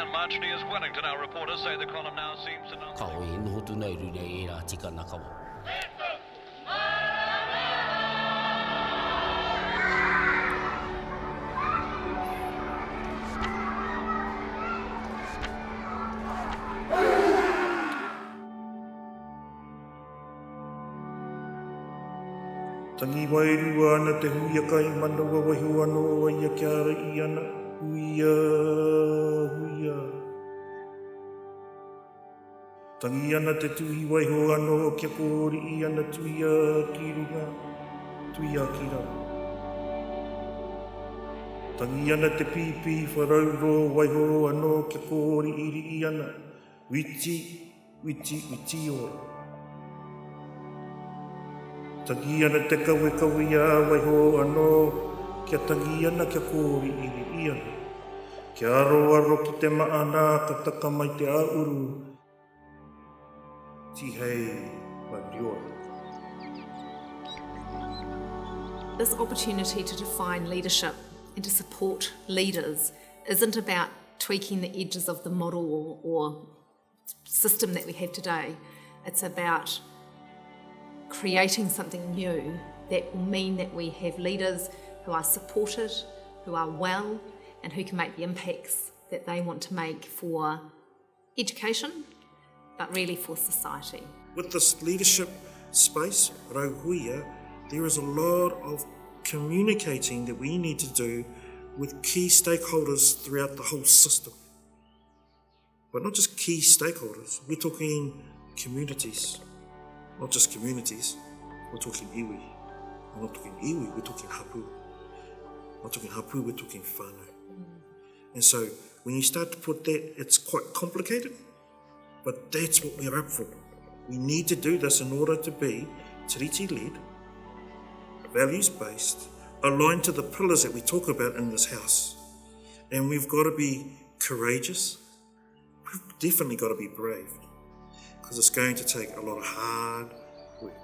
and marginally as Wellington. Our reporters say the column now seems to... Tangi wairua ana te huia kai manawa wahi anō waia kia rai ana. Huia, huia. Tangi ana te tuhi waiho anō kia kōri I ana tuia ki runga, tuia ki rau. Tangi ana te pipi wharauro waiho anō kia kōri iri I ana. Witi, witi, witi ora. Tangi ana te kawe kawe a waiho anō, kia tangi ana kia kōri iri ana. Kia aro ki te maana, ka taka mai te auru. Tihei Marioa. This opportunity to define leadership and to support leaders isn't about tweaking the edges of the model or system that we have today. It's about creating something new that will mean that we have leaders who are supported, who are well, and who can make the impacts that they want to make for education, but really for society. With this leadership space, Rauhuia, there is a lot of communicating that we need to do with key stakeholders throughout the whole system. But not just key stakeholders, we're talking communities. Not just communities, we're talking iwi. We're not talking iwi, we're talking hapu. We're not talking hapu, we're talking whānau. And so when you start to put that, it's quite complicated, but that's what we're up for. We need to do this in order to be tiriti-led, values-based, aligned to the pillars that we talk about in this house. And we've got to be courageous. We've definitely got to be brave, because it's going to take a lot of hard work.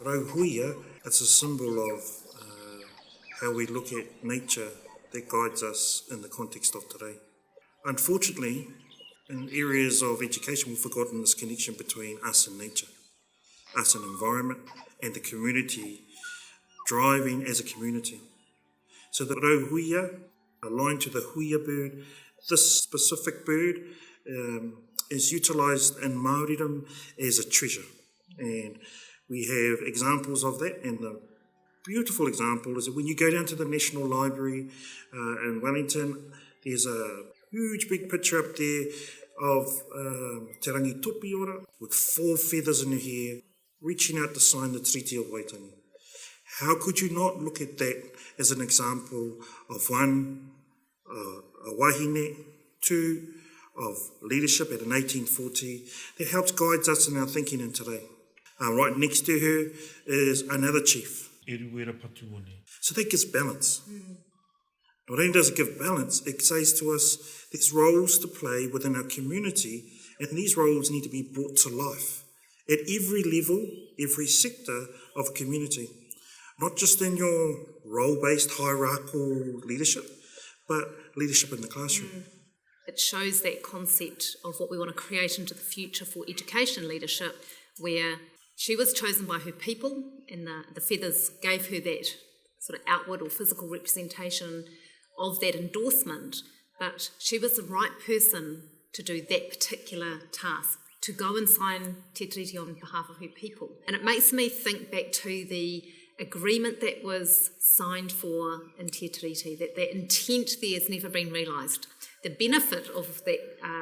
Rauhuia, it's a symbol of how we look at nature that guides us in the context of today. Unfortunately, in areas of education, we've forgotten this connection between us and nature, us and environment, and the community driving as a community. So the Rauhuia, aligned to the huia bird, this specific bird is utilised in Māoridom as a treasure. And we have examples of that, and the beautiful example is that when you go down to the National Library in Wellington, there's a huge big picture up there of Te Rangi Tupi ora with 4 feathers in her hair, reaching out to sign the Treaty of Waitangi. How could you not look at that as an example of one, a wahine, 2, of leadership at an 1840 that helps guide us in our thinking in today. Right next to her is another chief. So that gives balance. Not only does it give balance, it says to us there's roles to play within our community, and these roles need to be brought to life at every level, every sector of a community. Not just in your role-based hierarchical leadership, but leadership in the classroom. It shows that concept of what we want to create into the future for education leadership, where she was chosen by her people, and the feathers gave her that sort of outward or physical representation of that endorsement, but she was the right person to do that particular task, to go and sign Te Tiriti on behalf of her people. And it makes me think back to the agreement that was signed for in Te Tiriti, that the intent there has never been realised. The benefit of that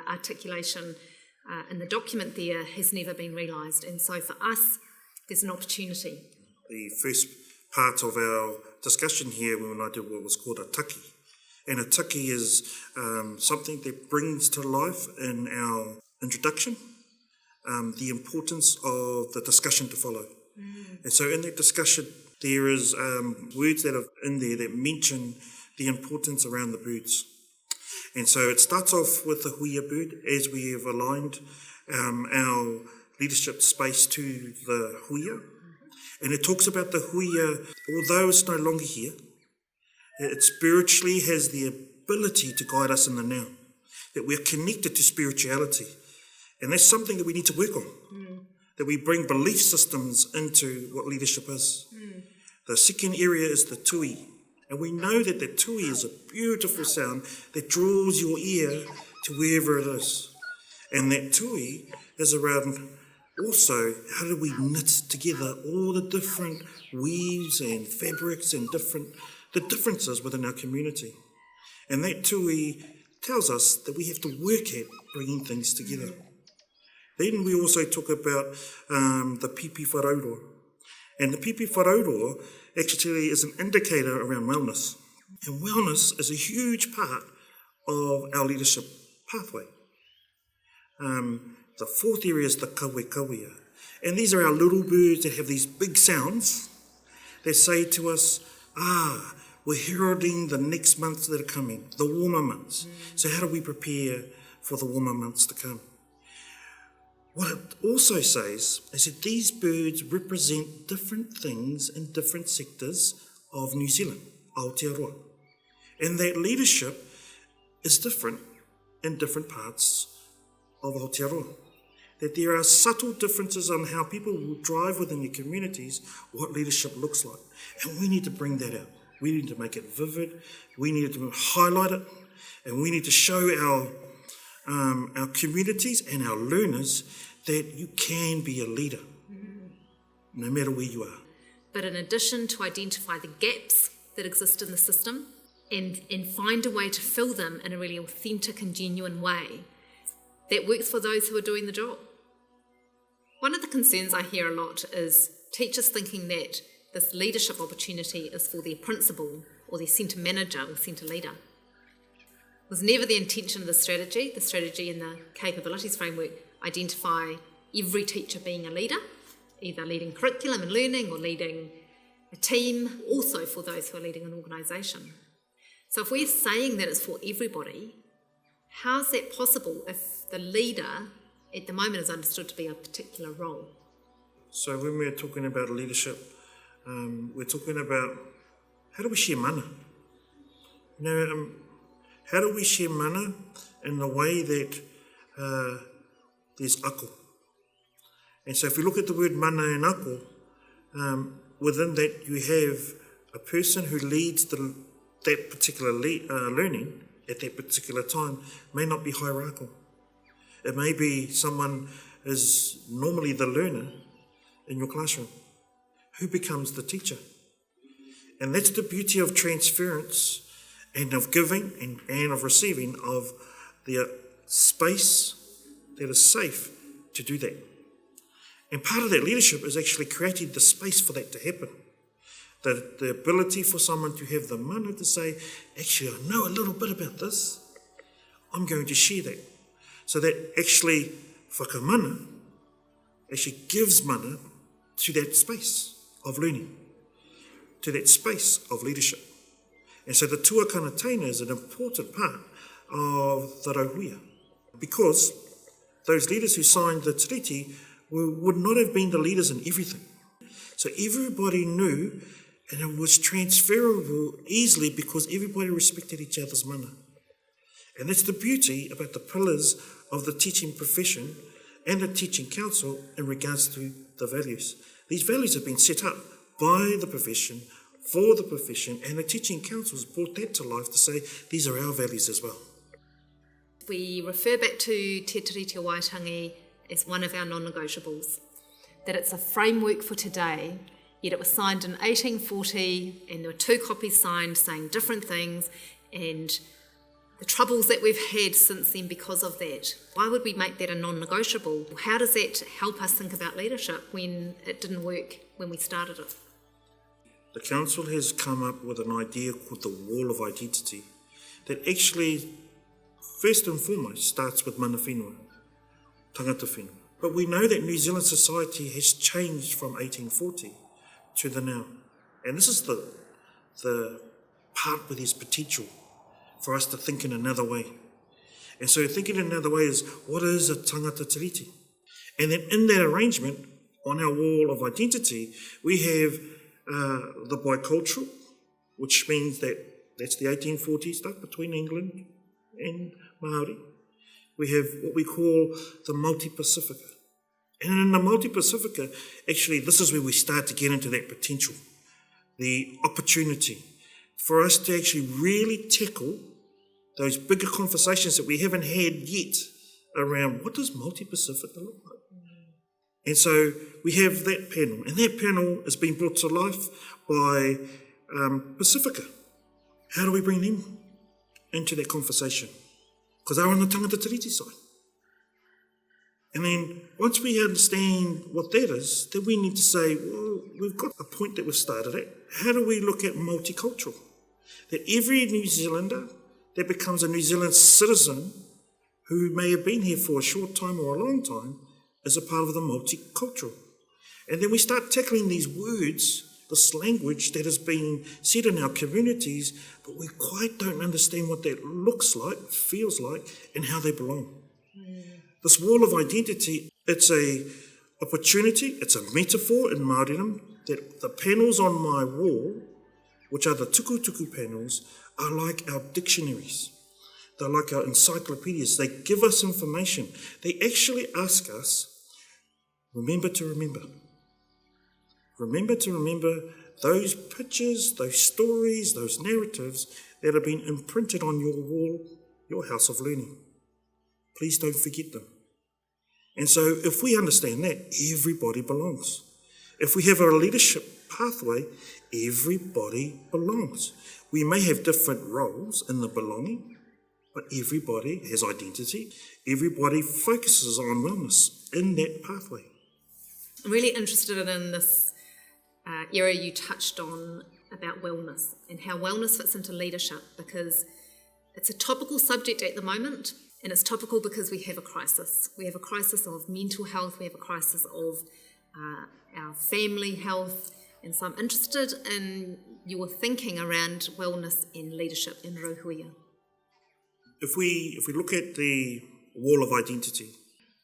articulation in the document there has never been realised. And so for us, there's an opportunity. The first part of our discussion here when I did what was called a taki. And a taki is something that brings to life in our introduction the importance of the discussion to follow. And so in that discussion, there is words that are in there that mention the importance around the birds. And so it starts off with the huia bird, as we have aligned our leadership space to the huia. And it talks about the huia, although it's no longer here, it spiritually has the ability to guide us in the now. that we are connected to spirituality. And that's something that we need to work on, that we bring belief systems into what leadership is. The second area is the tui. And we know that the tui is a beautiful sound that draws your ear to wherever it is. And that tui is around also how do we knit together all the different weaves and fabrics and the differences within our community. And that tui tells us that we have to work at bringing things together. Then we also talk about the pipi wharauro. And the pipi wharauro actually is an indicator around wellness. And wellness is a huge part of our leadership pathway. The fourth area is the kaiako. And these are our little birds that have these big sounds that say to us, we're heralding the next months that are coming, the warmer months. So how do we prepare for the warmer months to come? What it also says is that these birds represent different things in different sectors of New Zealand, Aotearoa. And that leadership is different in different parts of Aotearoa. That there are subtle differences on how people will drive within your communities what leadership looks like. And we need to bring that out. We need to make it vivid. We need to highlight it. And we need to show our communities and our learners that you can be a leader, no matter where you are. But in addition to identify the gaps that exist in the system and find a way to fill them in a really authentic and genuine way that works for those who are doing the job. One of the concerns I hear a lot is teachers thinking that this leadership opportunity is for their principal or their centre manager or centre leader. It was never the intention of the strategy. The strategy and the capabilities framework identify every teacher being a leader, either leading curriculum and learning or leading a team, also for those who are leading an organisation. So if we're saying that it's for everybody, how is that possible if the leader at the moment is understood to be a particular role? So when we're talking about leadership, we're talking about how do we share mana? How do we share mana in the way that there's ako? And so if we look at the word mana and ako, within that you have a person who leads that particular learning at that particular time may not be hierarchical. It may be someone is normally the learner in your classroom. Who becomes the teacher? And that's the beauty of transference and of giving and of receiving of the space that is safe to do that. And part of that leadership is actually creating the space for that to happen. The ability for someone to have the mana to say, actually, I know a little bit about this. I'm going to share that. So that actually, whakamana actually gives mana to that space of learning, to that space of leadership. And so the tuakana teina is an important part of the Rauhuia, because those leaders who signed the Tiriti would not have been the leaders in everything. So everybody knew, and it was transferable easily because everybody respected each other's mana. And that's the beauty about the pillars of the teaching profession and the teaching council in regards to the values. These values have been set up by the profession, for the profession, and the teaching councils brought that to life to say, these are our values as well. We refer back to Te Tiriti o Waitangi as one of our non-negotiables, that it's a framework for today, yet it was signed in 1840 and there were 2 copies signed saying different things, and the troubles that we've had since then because of that. Why would we make that a non-negotiable? How does that help us think about leadership when it didn't work when we started it? The council has come up with an idea called the wall of identity that actually, first and foremost, starts with mana whenua, tangata whenua. But we know that New Zealand society has changed from 1840 to the now. And this is the part where there's potential for us to think in another way. And so thinking in another way is, what is a tangata tiriti? And then in that arrangement, on our wall of identity, we have the bicultural, which means that that's the 1840 stuff between England and Māori. we have what we call the multi-Pacifica. And in the multi-Pacifica, actually, this is where we start to get into that potential, the opportunity for us to actually really tackle those bigger conversations that we haven't had yet around what does multi-Pacifica look like. And so we have that panel, and that panel has been brought to life by Pacifica. How do we bring them into that conversation? Because they're on the tangata Tiriti side. And then once we understand what that is, then we need to say, well, we've got a point that we've started at. How do we look at multicultural? That every New Zealander that becomes a New Zealand citizen who may have been here for a short time or a long time is a part of the multicultural. And then we start tackling these words, this language that has been said in our communities, but we quite don't understand what that looks like, feels like, and how they belong. This wall of identity, it's a opportunity, it's a metaphor in Māoridom, that the panels on my wall, which are the tuku panels, are like our dictionaries. They're like our encyclopedias. They give us information. They actually ask us, remember to remember. Remember to remember those pictures, those stories, those narratives that have been imprinted on your wall, your house of learning. Please don't forget them. And so if we understand that, everybody belongs. If we have a leadership pathway, everybody belongs. We may have different roles in the belonging, but everybody has identity. Everybody focuses on wellness in that pathway. I'm really interested in this area you touched on about wellness and how wellness fits into leadership, because it's a topical subject at the moment. And it's topical because we have a crisis. We have a crisis of mental health. We have a crisis of our family health. And so I'm interested in your thinking around wellness and leadership in Rauhuia. If we look at the wall of identity,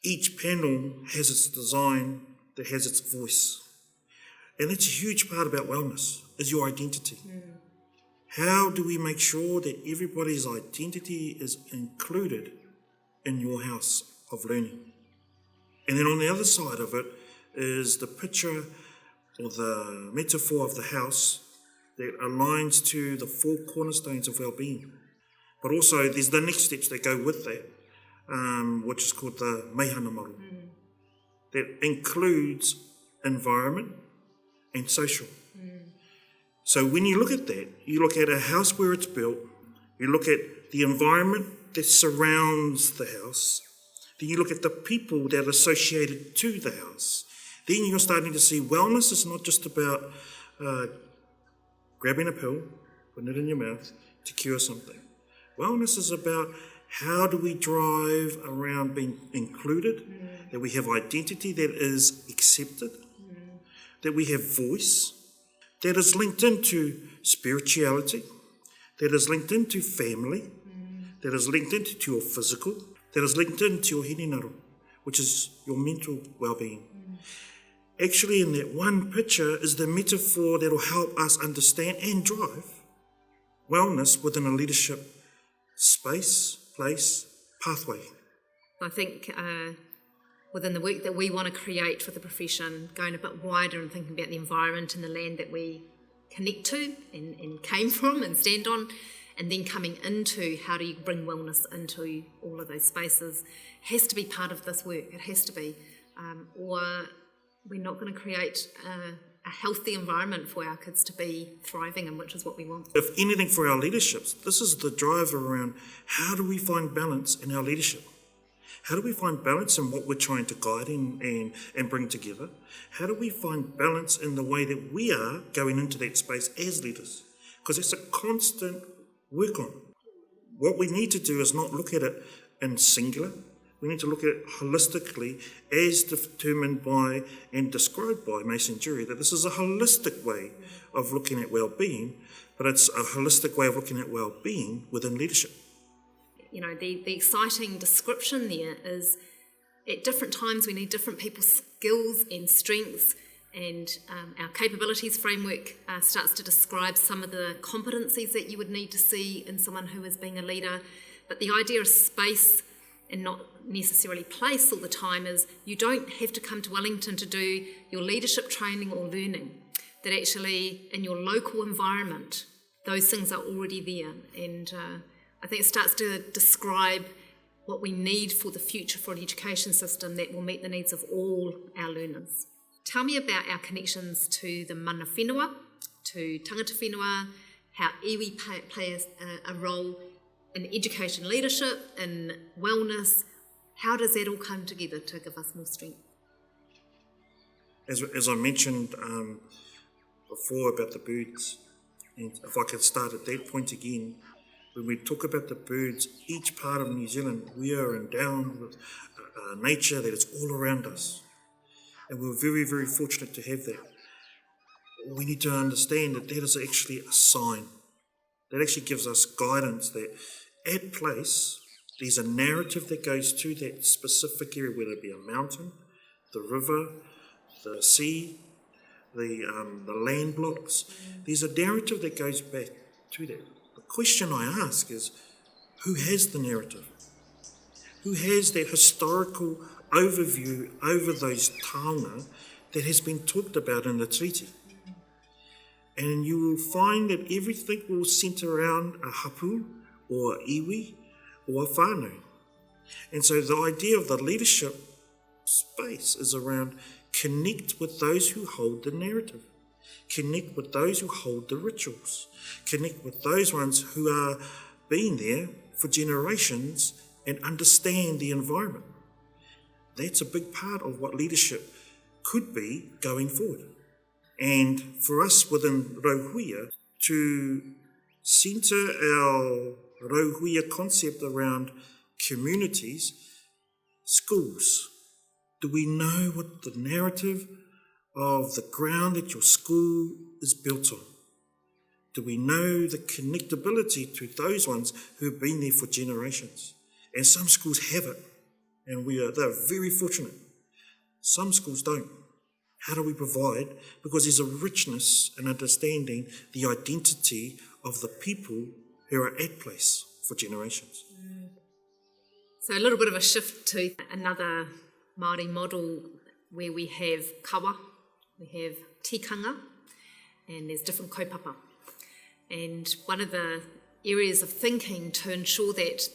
each panel has its design that has its voice. And that's a huge part about wellness, is your identity. How do we make sure that everybody's identity is included in your house of learning? And then on the other side of it is the picture or the metaphor of the house that aligns to the four cornerstones of well-being. But also there's the next steps that go with that, which is called the meihana model. That includes environment and social. So when you look at that, you look at a house where it's built, you look at the environment that surrounds the house, then you look at the people that are associated to the house. Then you're starting to see wellness is not just about grabbing a pill, putting it in your mouth to cure something. Wellness is about how do we drive around being included, that we have identity that is accepted, that we have voice, that is linked into spirituality, that is linked into family, that is linked into your physical, that is linked into your hininaro, which is your mental well-being. Actually, in that one picture is the metaphor that will help us understand and drive wellness within a leadership space, place, pathway. I think within the work that we want to create for the profession, going a bit wider and thinking about the environment and the land that we connect to and came from and stand on, and then coming into how do you bring wellness into all of those spaces, has to be part of this work. It has to be. Or we're not going to create a healthy environment for our kids to be thriving in, which is what we want. If anything for our leaderships, this is the drive around how do we find balance in our leadership? How do we find balance in what we're trying to guide and bring together? How do we find balance in the way that we are going into that space as leaders? Because it's a constant work on. What we need to do is not look at it in singular. We need to look at it holistically as determined by and described by Matangireia, that this is a holistic way of looking at well-being, but it's a holistic way of looking at well-being within leadership. You know, the exciting description there is at different times we need different people's skills and strengths, and our capabilities framework starts to describe some of the competencies that you would need to see in someone who is being a leader. But the idea of space and not necessarily place all the time is you don't have to come to Wellington to do your leadership training or learning, that actually in your local environment those things are already there, and I think it starts to describe what we need for the future for an education system that will meet the needs of all our learners. Tell me about our connections to the mana whenua, to tangata whenua, how iwi play a role in education leadership, in wellness. How does that all come together to give us more strength? As I mentioned before about the birds, and if I could start at that point again, when we talk about the birds, each part of New Zealand, we are endowed with nature that is all around us. And we're very, very fortunate to have that. We need to understand that that is actually a sign. That actually gives us guidance that at place, there's a narrative that goes to that specific area, whether it be a mountain, the river, the sea, the land blocks. There's a narrative that goes back to that. The question I ask is, who has the narrative? Who has that historical overview over those taonga that has been talked about in the Tiriti? And you will find that everything will centre around a hapu or a iwi or a whānau. And so the idea of the leadership space is around connect with those who hold the narrative, connect with those who hold the rituals, connect with those ones who are been there for generations and understand the environment. That's a big part of what leadership could be going forward. And for us within Rauhuia to centre our Rauhuia concept around communities, schools. Do we know what the narrative of the ground that your school is built on? Do we know the connectability to those ones who have been there for generations? And some schools have it, and they're very fortunate. Some schools don't. How do we provide? Because there's a richness in understanding the identity of the people who are at place for generations. So a little bit of a shift to another Māori model where we have kawa, we have tikanga, and there's different kaupapa. And one of the areas of thinking to ensure that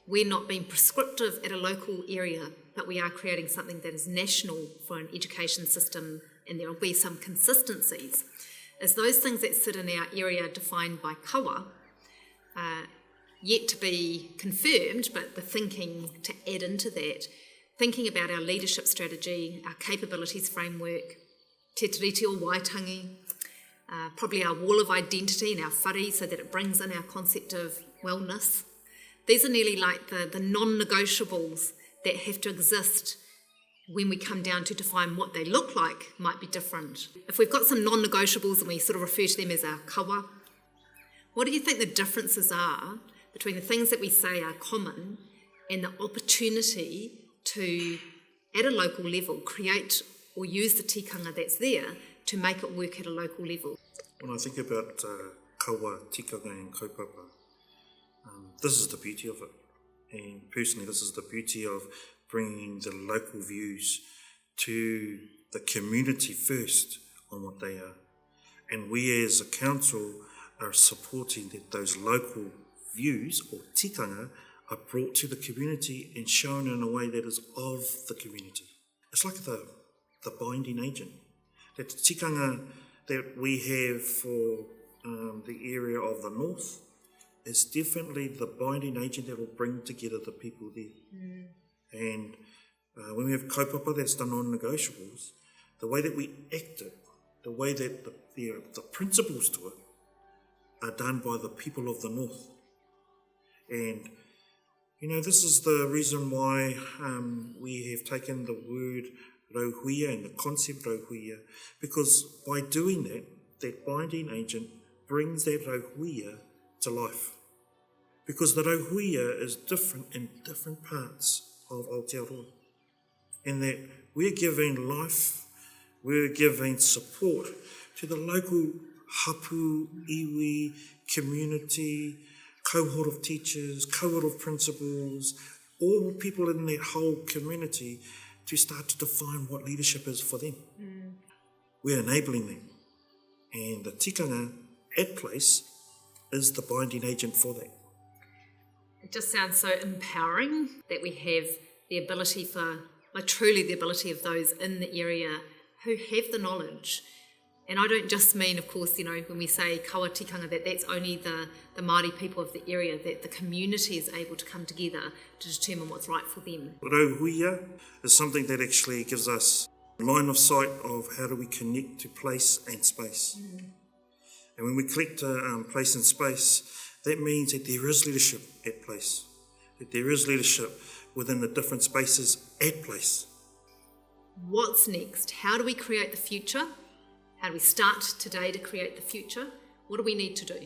we're not being prescriptive at a local area, but we are creating something that is national for an education system, and there will be some consistencies, is those things that sit in our area defined by kawa, yet to be confirmed, but the thinking to add into that, thinking about our leadership strategy, our capabilities framework, Te Tiriti or Waitangi, probably our wall of identity and our whare, so that it brings in our concept of wellness. These are nearly like the non-negotiables that have to exist when we come down to define what they look like might be different. If we've got some non-negotiables and we sort of refer to them as our kawa, what do you think the differences are between the things that we say are common and the opportunity to, at a local level, create or use the tikanga that's there to make it work at a local level? When I think about kawa, tikanga and kaupapa, this is the beauty of it. And personally, this is the beauty of bringing the local views to the community first on what they are. And we as a council are supporting that those local views or tikanga are brought to the community and shown in a way that is of the community. It's like the binding agent. That the tikanga that we have for the area of the north is definitely the binding agent that will bring together the people there. And when we have kaupapa, that's the non-negotiables, the way that we act it, the way that the principles to it are done by the people of the north. And, this is the reason why we have taken the word Rauhuia and the concept Rauhuia, because by doing that binding agent brings that Rauhuia to life. Because the Rauhuia is different in different parts of Aotearoa. And that we're giving life, we're giving support to the local hapu, iwi, community, cohort of teachers, cohort of principals, all people in that whole community to start to define what leadership is for them. We're enabling them. And the tikanga at place is the binding agent for that. It just sounds so empowering that we have the ability for, truly the ability of those in the area who have the knowledge. And I don't just mean, of course, when we say kawa tikanga, that's only the Māori people of the area, that the community is able to come together to determine what's right for them. Rauhuia is something that actually gives us line of sight of how do we connect to place and space. And when we collect place and space, that means that there is leadership at place, that there is leadership within the different spaces at place. What's next? How do we create the future? How do we start today to create the future? What do we need to do?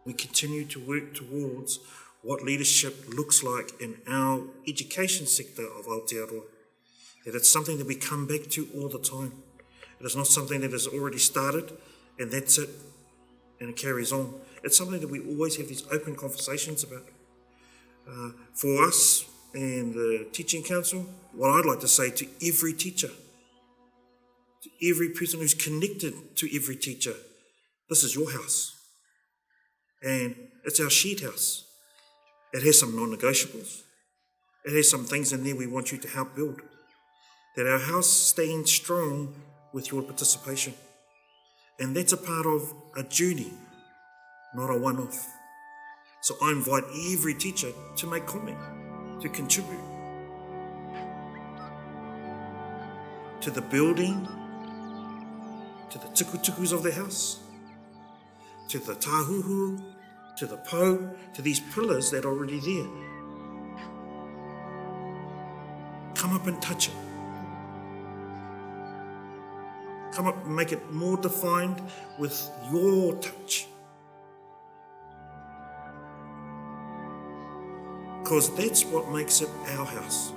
We continue to work towards what leadership looks like in our education sector of Aotearoa. That it's something that we come back to all the time. It is not something that has already started and that's it and it carries on. It's something that we always have these open conversations about. For us and the Teaching Council, what I'd like to say to every teacher, to every person who's connected to every teacher, this is your house. And it's our shared house. It has some non-negotiables. It has some things in there we want you to help build. That our house stands strong with your participation. And that's a part of a journey, not a one-off. So I invite every teacher to make comment, to contribute to the building, to the tukutukus of the house, to the tahuhu, to the po, to these pillars that are already there. Come up and touch it. Come up and make it more defined with your touch. Because that's what makes it our house.